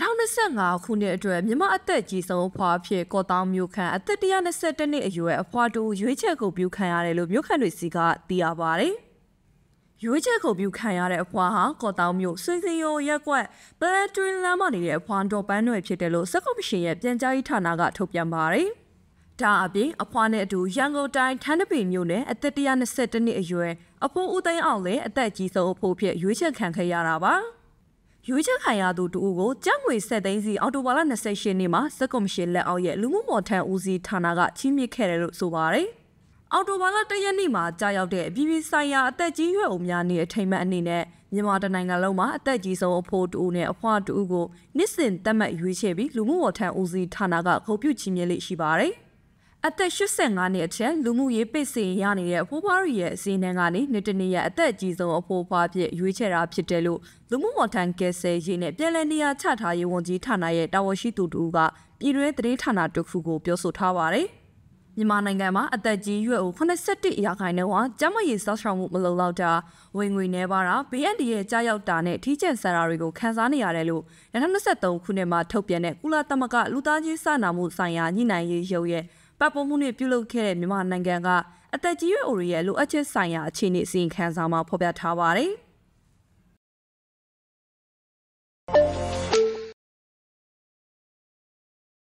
2025 ခုနှစ်အတွက်မြန်မာအသက်ကြီးဆုံးအဖွားဖြစ်ကော့တောင်မြို့ခန့်အသက်122နှစ်အရွယ်အဖွားတူရွေးချယ်ကိုပြုခံရတယ်လို့မြို့ခန့်တွေစီကသိရပါတယ်။ရွေးချယ်ကိုပြုခံရတဲ့အဖွားဟာကော့တောင်မြို့ဆွေစင်ရိုရက်ကွက်ပလန်တွင်းလမ်းမနေတဲ့အဖွားတော်ပန်းတွေဖြစ်တယ်လို့စက်ကော်မရှင်ရဲ့ပြန်ကြားရေးဌာနကထုတ်ပြန်ပါတယ်။ဒါအပြင်အဖွားနဲ့အတူရန်ကုန်တိုင်းထန်းတပင်မြို့နယ်အသက်122နှစ်အရွယ်အဖိုးဦးသိန်းအောင်လည်းအသက်ကြီးဆုံးအဖိုးဖြစ်ရွေးချယ်ခံခဲ့ရတာပါ။ရွေးချယ်ခံရသူတူကိုကျန်းငွေ7သိန်းစီအော်တိုဘာလ28ရက်နေ့မှာစက်ကော်မရှင်လက်အောက်ရဲ့လူမှုမော်ထန်ဦးစီးဌာနကချီးမြှင့်ခဲ့တယ်လို့ဆိုပါတယ်။အော်တိုဘာလ1ရက်နေ့မှာကြာရောက်တဲ့အပြည်ပြည်ဆိုင်ရာအသက်ကြီးရွယ်အိုများနေ့အထိမ်းအမှတ်အနေနဲ့မြန်မာတိုင်းနိုင်ငံလုံးမှာအသက်ကြီးဆုံးအဖိုးတူနဲ့အဖွားတူကိုနှစ်စဉ်တက်မှတ်ရွေးချယ်ပြီးလူမှုမော်ထန်ဦးစီးဌာနကဂုဏ်ပြုချီးမြှင့်လေးရှိပါတယ်။အသက်85နှစ်အထက်လူမှုရေးပိတ်စင်ရနေတဲ့အဖိုးဖွားရဲ့အစည်းအဝေးကနေနေ့တနေ့ရအသက်အကြီးဆုံးအဖိုးဖွားဖြစ်ရွေးချယ်တာဖြစ်တယ်လို့လူမှုဝန်ထမ်းကယ်ဆယ်ရေးနဲ့ပြည်내နေရာချထားရေးဝန်ကြီးဌာနရဲ့တာဝန်ရှိသူတို့ကပြည်တွင်းသတင်းဌာနတစ်ခုကိုပြောဆိုထားပါတယ်။မြန်မာနိုင်ငံမှာအသက်ကြီးရွယ်အို81ရာခိုင်နှုန်းဟာကျန်းမာရေးစောင့်ရှောက်မှုမလုံလောက်တာဝင်ငွေနှဲပါတာဘေးအန္တရာယ်ကြားရောက်တာနဲ့ထိကျက်ဆရာတွေကိုခံစားနေရတယ်လို့2023ခုနှစ်မှာထုတ်ပြန်တဲ့ကုလသမဂ္ဂလူသားချင်းစာနာမှုဆိုင်ရာညှိနှိုင်းရေးရုံးရဲ့ပတ်ပုံမှုနဲ့ပြုလုပ်ခဲ့တဲ့မြန်မာနိုင်ငံကအသက်ကြီးရွယ်အိုတွေရဲ့လိုအပ်ချက်ဆိုင်ရာအခြေအနေအစီရင်ခံစာမှာဖော်ပြထားပါတယ်။